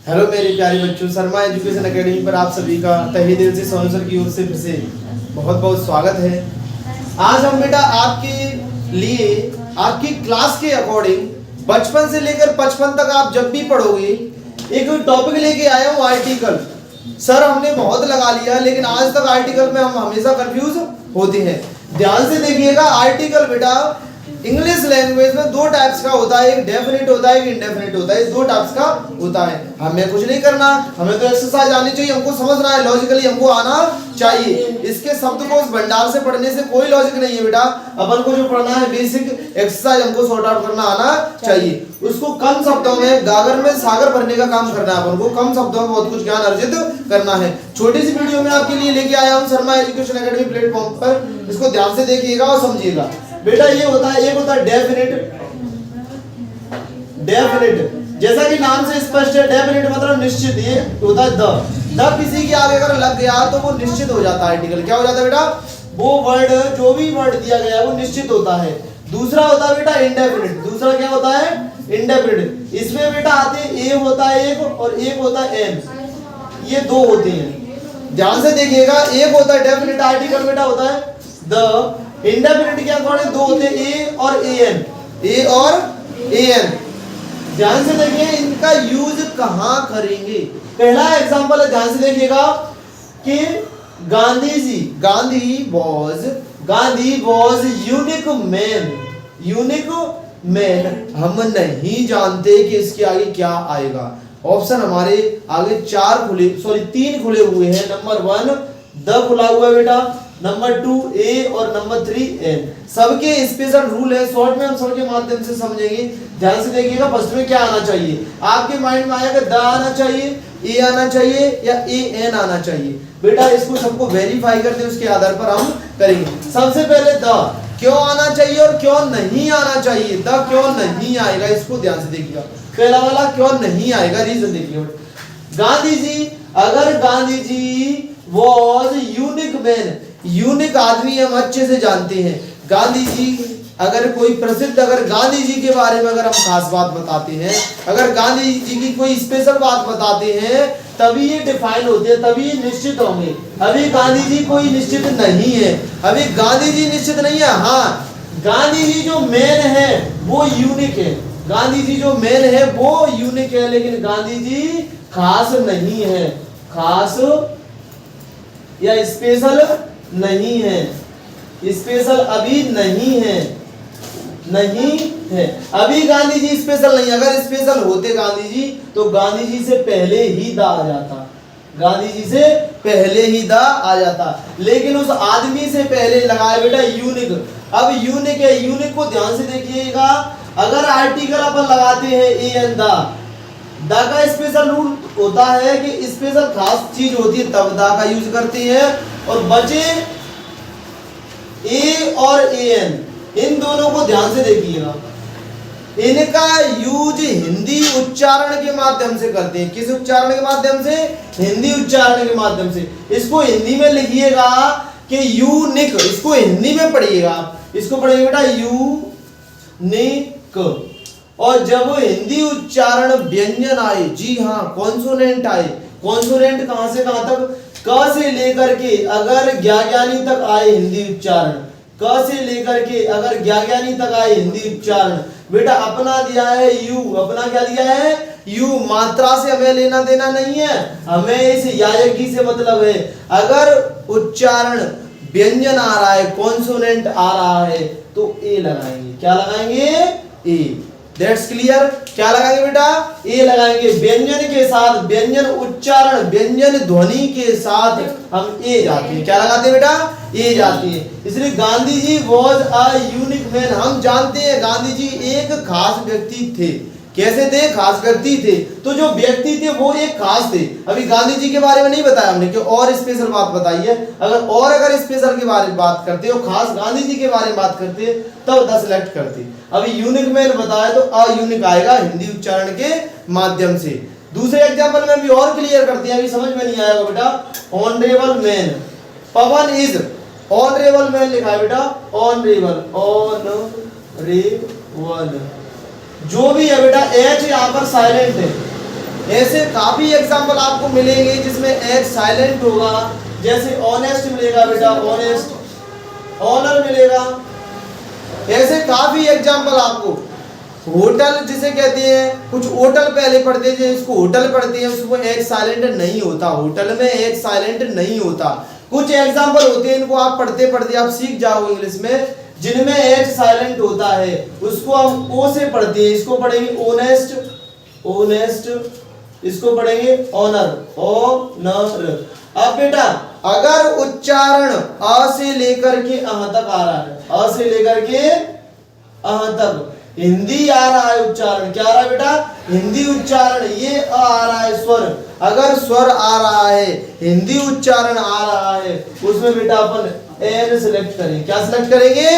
Hello मेरे प्यारे बच्चों, शर्मा एजुकेशन एकेडमी पर आप सभी का तहे दिल से सोनू सर की ओर से फिर से बहुत बहुत स्वागत है। आज हम बेटा आपके लिए आपकी क्लास के अकॉर्डिंग बचपन से लेकर 55 तक आप जब भी पढ़ोगे एक टॉपिक लेके आया हूँ आर्टिकल। सर हमने बहुत लगा लिया लेकिन आज तक आर्टिकल में हम हमेशा कंफ्यूज होते हैं। ध्यान से देखिएगा, आर्टिकल बेटा इंग्लिश लैंग्वेज में दो टाइप्स का होता है, एक डेफिनेट होता है, एक इंडेफिनेट होता है। दो टाइप्स का होता है। हमें कुछ नहीं करना, हमें तो एक्सरसाइज आनी चाहिए, हमको समझना है, लॉजिकली हमको आना चाहिए। इसके शब्दकोश भंडार से पढ़ने से कोई लॉजिक नहीं है बेटा। अपन को जो पढ़ना है बेसिक एक्सरसाइज हमको सॉर्ट आउट करना आना चाहिए। उसको कम शब्दों में गागर में सागर भरने का काम करना है। अपन को कम शब्दों में बहुत कुछ ज्ञान अर्जित करना है। छोटी सी वीडियो में आपके लिए लेके आया हूँ शर्मा एजुकेशन एकेडमी प्लेटफॉर्म पर। इसको ध्यान से देखिएगा और समझिएगा। बेटा ये होता है, एक होता है डेफिनेट। जैसा कि नाम से स्पष्ट है, डेफिनेट मतलब निश्चित। ये होता है द किसी के आगे अगर लग गया तो वो निश्चित हो जाता है आर्टिकल। क्या हो जाता है बेटा? वो वर्ड, जो भी वर्ड दिया गया है वो निश्चित होता है। दूसरा होता है बेटा इंडेफिनिट। दूसरा क्या होता है? इंडेफिनिट। इसमें बेटा आते हैं ए होता है एक और एक होता है एन, ये दो होते हैं। ध्यान से देखिएगा, एक होता है डेफिनेट आर्टिकल बेटा होता है द। इंडेफिनिट के अकॉर्डिंग दो होते हैं ए और एन, ए और एन। ध्यान से देखिए इनका यूज कहां करेंगे। पहला एग्जांपल है, ध्यान से देखिएगा कि Gandhi ji, Gandhi was unique man. हम नहीं जानते कि इसके आगे क्या आएगा। ऑप्शन हमारे आगे तीन खुले हुए हैं। नंबर 1 द खुला हुआ है बेटा, नंबर 2 ए और नंबर 3 एन। सबके स्पेशल रूल है, शॉर्ट में हम सबके माध्यम से समझेंगे। ध्यान से देखिएगा, फर्स्ट में क्या आना चाहिए आपके माइंड में आएगा? द आना चाहिए, ए आना चाहिए या ए एन आना चाहिए। बेटा इसको सबको वेरीफाई करते हैं, उसके आधार पर हम करेंगे। सबसे पहले द क्यों आना चाहिए और क्यों नहीं आना चाहिए। द क्यों नहीं आएगा, इसको ध्यान से देखिएगा। पहला वाला क्यों नहीं आएगा, रीजन देखिए। Gandhi ji was unique man. Unique आदमी हम अच्छे से जानते हैं। गांधी जी अगर कोई प्रसिद्ध, अगर गांधी जी के बारे में अगर हम खास बात बताते हैं, अगर गांधी जी की कोई स्पेशल बात बताते हैं, तभी ये डिफाइन होते हैं, तभी ये निश्चित होंगे। अभी गांधी जी कोई निश्चित नहीं है, अभी गांधी जी निश्चित नहीं है। हाँ, गांधी जी जो मेन है वो यूनिक है। गांधी जी जो मेन है वो यूनिक है, लेकिन गांधी जी खास नहीं है, खास या स्पेशल नहीं है। स्पेशल अभी नहीं है अभी गांधी जी स्पेशल नहीं। अगर स्पेशल होते गांधी जी तो गांधी जी से पहले ही द आ जाता, गांधी जी से पहले ही द आ जाता। लेकिन उस आदमी से पहले लगाया बेटा यूनिक। अब यूनिक है, यूनिक को ध्यान से देखिएगा। अगर आर्टिकल अपन लगाते हैं ए एन द का स्पेशल रूल होता है कि स्पेशल खास चीज होती है तब द का यूज करते हैं। और बचे ए और ए एन, इन दोनों को ध्यान से देखिएगा। इनका यूज हिंदी उच्चारण के माध्यम से करते हैं। किस उच्चारण के माध्यम से? हिंदी उच्चारण के माध्यम से। इसको हिंदी में लिखिएगा कि यूनिक। इसको हिंदी में पढ़िएगा, इसको पढ़िएगा बेटा यूनिक। और जब हिंदी उच्चारण व्यंजन आए, जी हाँ कॉन्सोनेंट आए। कॉन्सोनेंट कहां से कहां तक? क से लेकर के अगर ज्ञानी तक आए हिंदी उच्चारण, क से लेकर के अगर ज्ञानी तक आए हिंदी उच्चारण, बेटा अपना दिया है यू। अपना क्या दिया है? यू। मात्रा से हमें लेना देना नहीं है, हमें इस यायकी से मतलब है। अगर उच्चारण व्यंजन आ रहा है, कॉन्सोनेंट आ रहा है तो ए लगाएंगे। क्या लगाएंगे? ए। That's clear. क्या लगाएंगे बेटा? ए लगाएंगे। व्यंजन के साथ, व्यंजन उच्चारण, व्यंजन ध्वनि के साथ हम ए जाते हैं। क्या लगाते हैं बेटा? ए जाती है। इसलिए Gandhi ji was a unique man. हम जानते हैं गांधी जी एक खास व्यक्ति थे। कैसे थे? खास व्यक्ति थे। तो जो व्यक्ति थे वो एक खास थे। अभी गांधी जी के बारे में नहीं बताया हमने कि और स्पेशल बात बताई है। अगर स्पेशल के बारे में बात करते हो, खास गांधी जी के बारे में बात करते तब 10 सेलेक्ट करते। अभी यूनिक मैन बताया तो अयूनिक आएगा हिंदी उच्चारण के माध्यम से। दूसरे एग्जाम्पल में भी और क्लियर करते हैं, अभी समझ में नहीं आएगा बेटा। Honourable man, Pawan is honourable man लिखा है बेटा, ऑनरेबल। जो भी है बेटा एच यहाँ पर साइलेंट है, ऐसे काफी एग्जाम्पल आपको मिलेंगे जिसमें एच साइलेंट होगा, जैसे ऑनेस्ट मिलेगा बेटा, ऑनेस्ट, ऑनर मिलेगा। ऐसे काफी एग्जाम्पल आपको, होटल जिसे कहते हैं, कुछ होटल पहले पढ़ते हैं, इसको होटल पढ़ते हैं, उसमें एक साइलेंट नहीं होता, होटल में एक साइलेंट नहीं होता। कुछ एग्जाम्पल होते हैं, इनको आप पढ़ते पढ़ते आप सीख जाओगे इंग्लिश में, जिनमें एक साइलेंट होता है, उसको हम ओ से पढ़ते हैं। इसको पढ़ेंगे ऑनेस्ट, ऑनेस्ट, इसको पढ़ेंगे ऑनर, ऑनर। अब बेटा अगर उच्चारण अ से लेकर के अह तक आ रहा है, अ से लेकर के अह तक हिंदी आ रहा है उच्चारण, क्या आ रहा है बेटा, हिंदी उच्चारण, ये आ रहा है स्वर, अगर स्वर आ रहा है, हिंदी उच्चारण आ रहा है, उसमें बेटा अपन एन सिलेक्ट करेंगे। क्या सिलेक्ट करेंगे,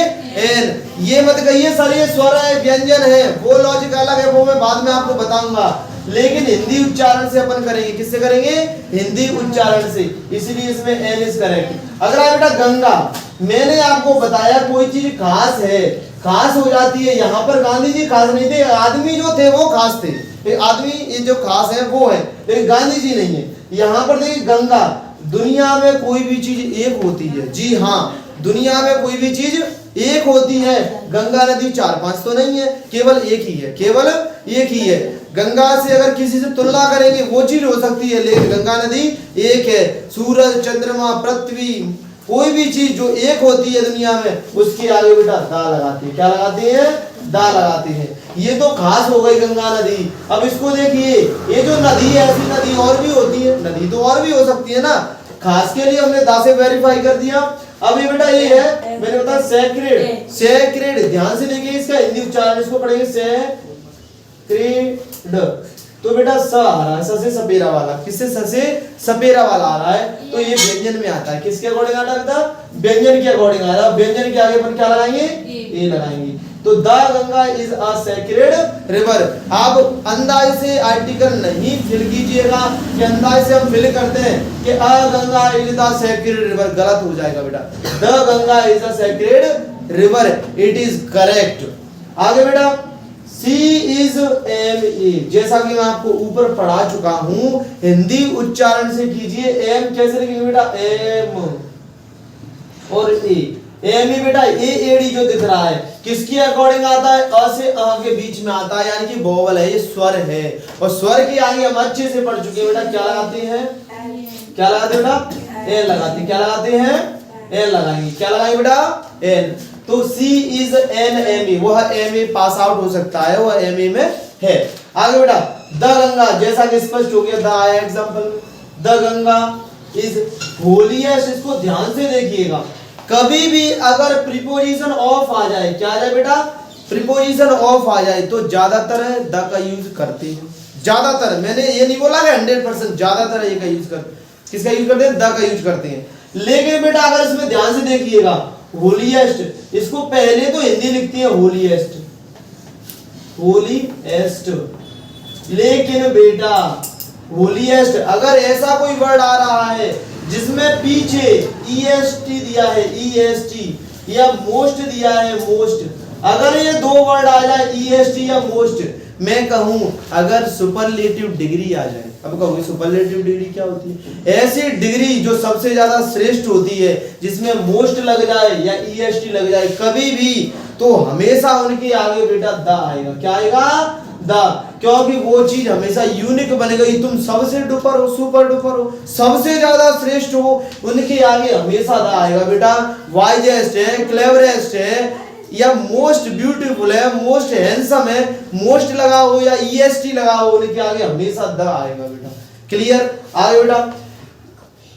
एन। ये मत कहिए सर ये स्वर है, व्यंजन है, वो लॉजिक अलग है, वो मैं बाद में आपको बताऊंगा, लेकिन हिंदी उच्चारण से अपन करेंगे। किससे करेंगे, हिंदी उच्चारण से, इसलिए इसमें एन इज करेक्ट। अगर आप बेटा गंगा, मैंने आपको बताया कोई चीज खास है, खास हो जाती है, यहाँ पर गांधी जी खास नहीं थे, आदमी जो थे वो खास थे, आदमी ये जो खास है वो है, लेकिन गांधी जी नहीं है। यहाँ पर देखिए गंगा, दुनिया में कोई भी चीज एक होती है, जी हाँ, दुनिया में कोई भी चीज एक होती है, गंगा नदी 4-5 तो नहीं है, केवल एक ही है, केवल एक ही है। गंगा से अगर किसी से तुलना करेंगे वो चीज हो सकती है, लेकिन गंगा नदी एक है। सूरज, चंद्रमा, पृथ्वी, कोई भी चीज जो एक होती है दुनिया में, उसके आगे बेटा दा लगाते हैं। क्या लगाते हैं, दा लगाते हैं। ये तो खास हो गई गंगा नदी। अब इसको देखिए, ये जो नदी है, ऐसी नदी और भी होती है, नदी तो और भी हो सकती है ना, खास के लिए हमने दा से वेरीफाई कर दिया। अब ये बेटा ये है, मैंने बताया सेक्रेड, सेक्रेड, ध्यान से देखिए इसका हिंदी उच्चारण, इसको पढ़ेंगे सेक्रेड। तो बेटा स आ रहा है, स से सपेरा वाला, किससे, स से सपेरा वाला आ रहा है, तो ये व्यंजन में आता है। किसके अकॉर्डिंग आता है बेटा, व्यंजन के अकॉर्डिंग आ रहा है। व्यंजन के आगे अपन क्या लगाएंगे, ए लगाएंगे। तो the Ganga is a sacred river. आप अंदाज से आर्टिकल नहीं फिल कीजिएगा कि अंदाज से हम फिल करते हैं कि a Ganga is the sacred river, गलत हो जाएगा बेटा। The Ganga is a sacred river, it is correct. आगे बेटा C is M E, जैसा कि मैं आपको ऊपर पढ़ा चुका हूं, हिंदी उच्चारण से कीजिए। M कैसे लिखेंगे बेटा, M और E, M E बेटा, ए एडी जो दिख रहा है किसके अकॉर्डिंग आता है, अ से अ के बीच में आता है, यानी कि वोवल है, ये स्वर है। और स्वर के आगे हम अच्छे से पढ़ चुके हैं बेटा, क्या लगाते हैं, क्या लगाते हैं बेटा, एन लगाते हैं। क्या लगाते हैं, एन लगाएंगे। क्या लगाएंगे बेटा, एन। तो C is an ME, वह ME पास आउट हो सकता है, वह ME में है। आगे बेटा द गंगा, जैसा कि स्पष्ट हो गया, द आया example, the Ganga is holiest. इसको ध्यान से देखिएगा, कभी भी अगर प्रीपोजिशन ऑफ आ जाए, क्या आ जाए बेटा, प्रीपोजिशन ऑफ आ जाए, तो ज्यादातर द का यूज करते हैं। ज्यादातर, मैंने ये नहीं बोला कि 100%, ज्यादातर ये का यूज कर, किसका यूज करते हैं, द का यूज करते हैं। लेकिन बेटा अगर इसमें ध्यान से देखिएगा, होलीएस्ट, इसको पहले तो हिंदी लिखती है होलीएस्ट, होलीएस्ट, लेकिन बेटा होलीएस्ट अगर ऐसा कोई वर्ड आ रहा है जिसमें पीछे ईएसटी दिया है, ईएसटी, या मोस्ट दिया है, मोस्ट, अगर ये दो वर्ड आ जाए ईएसटी या मोस्ट, मैं कहूं अगर सुपरलेटिव डिग्री आ जाए, अब कहोगे सुपरलेटिव डिग्री क्या होती है, ऐसी डिग्री जो सबसे ज्यादा श्रेष्ठ होती है, जिसमें मोस्ट लग जाए या ईएसटी लग जाए कभी भी, तो हमेशा उनके आगे बेटा द आएगा। क्या आएगा, द, क्योंकि वो चीज हमेशा यूनिक बन गई। तुम सबसे डुपर हो, सुपर डुपर हो, सबसे ज्यादा श्रेष्ठ हो, उनके आगे हमेशा द आएगा बेटा। वाइजेस्ट है, क्लेवरेस्ट है, या मोस्ट ब्यूटीफुल है, मोस्ट हैंडसम है, मोस्ट लगा हो या ईएसटी लगा हो, उनके आगे हमेशा द आएगा बेटा। क्लियर। आगे बेटा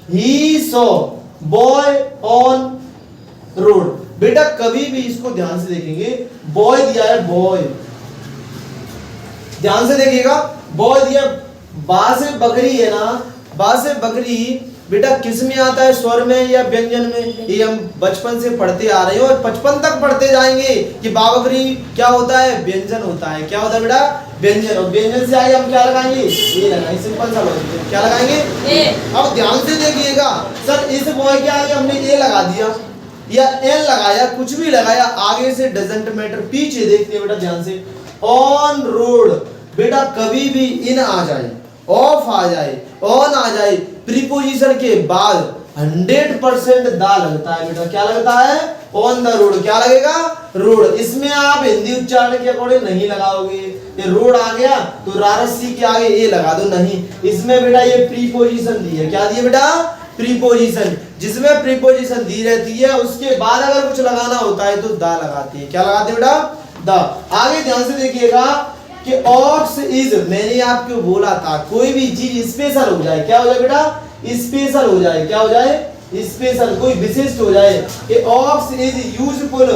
he saw boy on road, बेटा कभी भी इसको ध्यान से देखेंगे, बॉय दिया है, बॉय, ध्यान से देखिएगा, बॉय दिया, बा से बकरी है ना, बा से बकरी बेटा किस में आता है, स्वर में या व्यंजन में, ये हम बचपन से पढ़ते आ रहे हैं और 55 तक पढ़ते जाएंगे कि बाबकरी क्या होता है, व्यंजन होता है। क्या होता है बेटा, व्यंजन। और व्यंजन से आगे हम क्या लगाएंगे, ये लगाएंगे, सिंपल सा लॉजिक। क्या लगाएंगे, ए। अब ध्यान से देखिएगा, सर इस बॉय के आगे हमने ए लगा दिया या एन लगाया, कुछ भी लगाया, आगे से डजंट मैटर, पीछे देखते हैं बेटा ध्यान से। ऑन रोड, बेटा कभी भी इन आ जाए, ऑफ आ जाए, ऑन आ जाए, प्रीपोजिशन के बाद 100% दा लगता है बेटा। क्या लगता है? On the road. क्या लगेगा? रोड। इसमें आप हिंदी उच्चारण के अकॉर्डिंग नहीं लगाओगे। ये रोड आ गया तो रारसी के आगे ये लगा दो, नहीं। इसमें बेटा ये प्रीपोजिशन दी है। क्या दी है बेटा? प्रीपोजिशन। जिसमें प्रीपोजिशन दी रहती है उसके बाद अगर कुछ लगाना होता है तो दा लगाते हैं। क्या लगाते हैं बेटा? दा। आगे ध्यान से देखिएगा कि ऑक्स इज, मैंने आपको बोला था कोई भी चीज स्पेशल हो जाए, क्या हो जाए बेटा? स्पेशल हो जाए। क्या हो जाए? स्पेशल, कोई विशिष्ट हो जाए। कि ऑक्स इज यूजफुल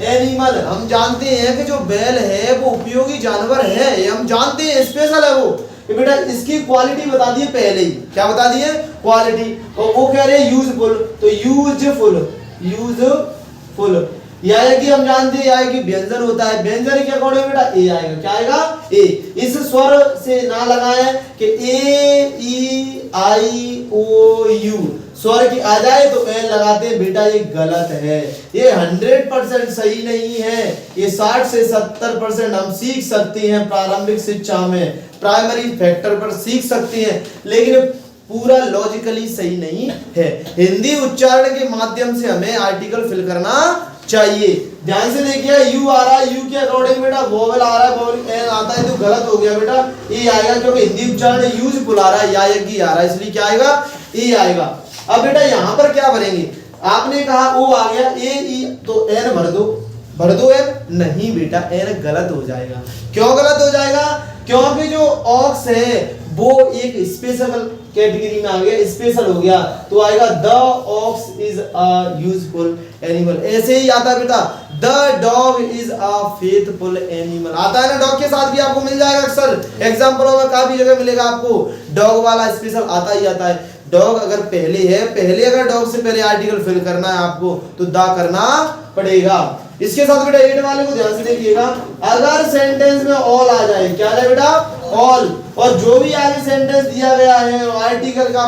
एनिमल, हम जानते हैं कि जो बैल है वो उपयोगी जानवर है, ये हम जानते हैं, स्पेशल है वो। कि बेटा इसकी क्वालिटी बता दिए पहले ही। क्या बता दिए? क्वालिटी। और वो कह रहे हैं यूजफुल, तो यूजफुल, यूजफुल ये आएगी, हम जानते हैं आएगी व्यंजन होता है, व्यंजन के अकॉर्डिंग बेटा ए आएगा। क्या आएगा? ए। इस स्वर से ना लगाए कि ए ई आई ओ यू स्वर की आ जाए तो एन लगाते हैं, बेटा ये गलत है। ये 100% सही नहीं है। ये 60 से 70% हम सीख सकते हैं प्रारंभिक शिक्षा में, प्राइमरी फैक्टर पर सीख सकते हैं, लेकिन पूरा लॉजिकली सही नहीं है। हिंदी उच्चारण के माध्यम से हमें आर्टिकल फिल करना चाहिए। ध्यान से देखिए, यू आ रहा है, यू के अकॉर्डिंग बेटा वोवेल आ रहा है, वोवेल एन आता है तो गलत हो गया बेटा, ए आएगा, क्योंकि हिंदी उच्चारण यूजफुल आ रहा है, यायगी आ रहा है, इसलिए क्या आएगा? ए आएगा। अब बेटा यहाँ पर क्या भरेंगे? आपने कहा ओ आ गया, ए ई तो एन भर दो, भर दो एन। नहीं बेटा, एन गलत हो जाएगा। क्यों गलत हो जाएगा? क्योंकि जो ऑक्स है वो एक स्पेशल कैटेगरी में आ गया, स्पेशल हो गया, तो आएगा the ox is a useful animal. ऐसे ही आता है बेटा, the dog is a faithful animal, आता है ना, डॉग के साथ भी आपको मिल जाएगा अक्सर एग्जाम्पलों में, काफी जगह मिलेगा आपको, डॉग वाला स्पेशल आता ही आता है। डॉग अगर पहले है, पहले अगर डॉग से पहले आर्टिकल फिल करना है आपको तो दा करना पड़ेगा। इसके साथ बेटा 8 वाले को ध्यान से देखिएगा, अगर सेंटेंस में ऑल आ जाए, क्या आ जाए बेटा? ऑल। और जो भी आगे सेंटेंस दिया गया है आर्टिकल का,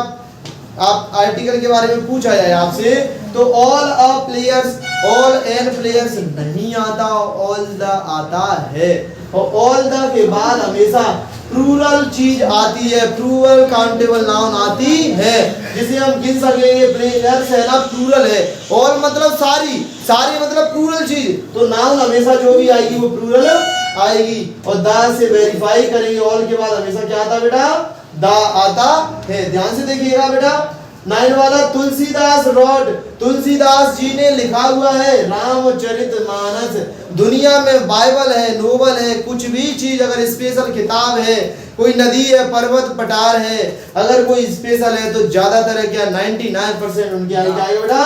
आप आर्टिकल के बारे में पूछा जाए आपसे तो all a players, all an players नहीं आता, ऑल द आता है। और ऑल द के बाद हमेशा प्लूरल चीज आती है, प्लूरल काउंटेबल नाउन आती है, जिसे हम गिन सकेंगे। प्लेयर्स है ना, प्लूरल है, ऑल मतलब सारी, सारी मतलब प्लूरल चीज, तो नाउन हमेशा जो भी आएगी वो प्लूरल आएगी। और दा से वेरीफाई करेंगे, ऑल के बाद हमेशा क्या आता बेटा? दा आता है। ध्यान से देखिएगा बेटा 9 वाला, तुलसीदास रोड, तुलसीदास जी ने लिखा हुआ है रामचरितमानस। दुनिया में बाइबल है, नोबल है, कुछ भी चीज अगर स्पेशल किताब है, कोई नदी है, पर्वत पठार है, अगर कोई स्पेशल है तो ज्यादातर क्या 99% उनके आएगा बेटा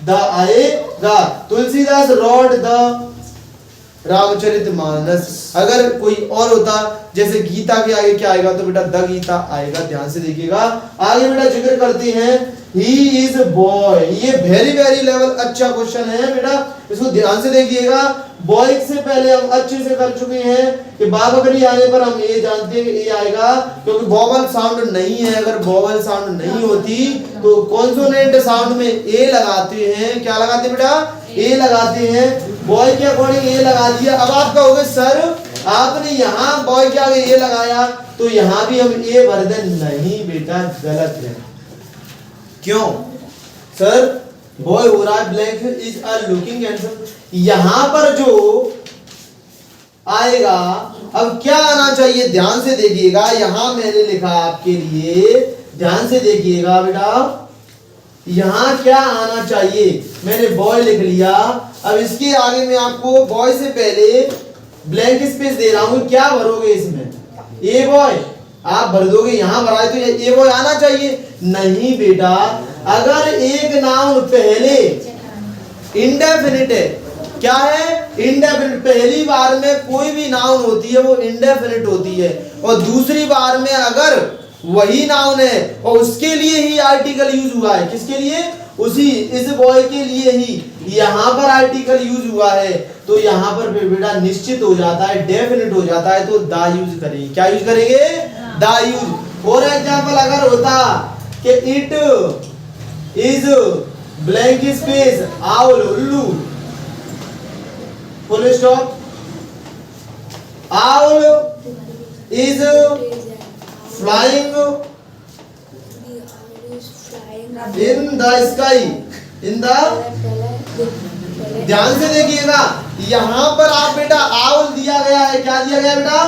द आएगा। Tulsidas road the Ramcharitmanas. अगर कोई और होता जैसे गीता के आगे क्या आएगा तो बेटा द गीता आएगा। ध्यान से देखिएगा। आगे बेटा जिक्र करते हैं ही इज बॉय, ये वेरी वेरी लेवल अच्छा क्वेश्चन है बेटा, इसको ध्यान से देखिएगा। बॉय से पहले हम अच्छे से कर चुके हैं कि बाबकरी आने पर हम ये जानते हैं कि ये आएगा, क्योंकि वोवल साउंड नहीं है। अगर वोवल साउंड नहीं होती तो कॉन्सोनेंट साउंड में ए लगाते हैं। क्या लगाते हैं बेटा? ए लगाते हैं। बॉय के अकॉर्डिंग ए लगा दिया। अब आप कहोगे सर आपने यहाँ बॉय के आगे ए लगाया तो यहाँ भी हम ए भर दें। नहीं बेटा, गलत है। क्यों सर? बॉय हो रहा है, black is a looking handsome, यहां पर जो आएगा अब क्या आना चाहिए? ध्यान से देखिएगा, यहां मैंने लिखा आपके लिए, ध्यान से देखिएगा बेटा, यहां क्या आना चाहिए? मैंने बॉय लिख लिया। अब इसके आगे मैं आपको बॉय से पहले ब्लैंक स्पेस दे रहा हूं, क्या भरोगे इसमें? ए बॉय आप भर दोगे, यहां भराए तो ए बॉय आना चाहिए। नहीं बेटा, अगर एक नाउन पहले इंडेफिनिट है, क्या है? इंडेफिनिट। पहली बार में कोई भी नाउन होती है वो इंडेफिनिट होती है, और दूसरी बार में अगर वही नाउन है और उसके लिए ही आर्टिकल यूज हुआ है, किसके लिए? उसी इस बॉय के लिए ही यहाँ पर आर्टिकल यूज हुआ है, तो यहाँ पर बेटा निश्चित हो जाता है, डेफिनेट हो जाता है, तो दा यूज करेंगे। क्या यूज करेंगे? दा यूज। फॉर एग्जाम्पल अगर होता कि it is blank space owl उल्लू, full stop, owl is flying in the sky, in the, ध्यान से देखिएगा यहाँ पर आप बेटा आउल दिया गया है, क्या दिया गया बेटा,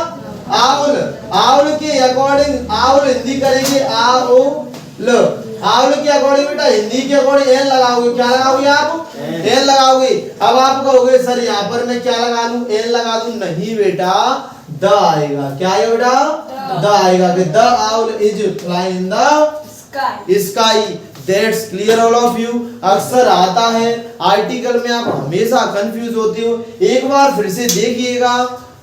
आउल। आउल के अकॉर्डिंग आउल हिंदी करेंगे आउल, आउल के अकॉर्डिंग बेटा हिंदी के अकॉर्डिंग एन लगाओगे, क्या लगाओगे आप, एन लगाओगे। अब आप कहोगे सर यहाँ पर मैं क्या लगा लूं, एन लगा दूं, नहीं बेटा द आएगा, क्या आएगा बेटा, द आएगा कि the owl is flying in the sky. That's clear all of you. अक्सर आता है आर्टिकल में, आप हमेशा कंफ्यूज होते हो, एक बार फिर से देखिएगा।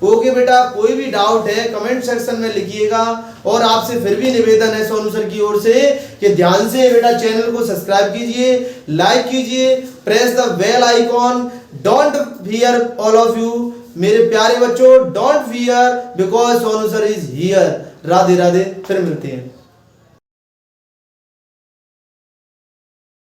ओके बेटा, कोई भी डाउट है कमेंट सेक्शन में लिखिएगा। और आपसे फिर भी निवेदन है सोनू सर की ओर से कि ध्यान से बेटा चैनल को सब्सक्राइब कीजिए, लाइक कीजिए, press the bell icon. Don't fear all of you, मेरे प्यारे बच्चों, don't fear because Sonu sir is here. Radhe Radhe, फिर मिलते हैं।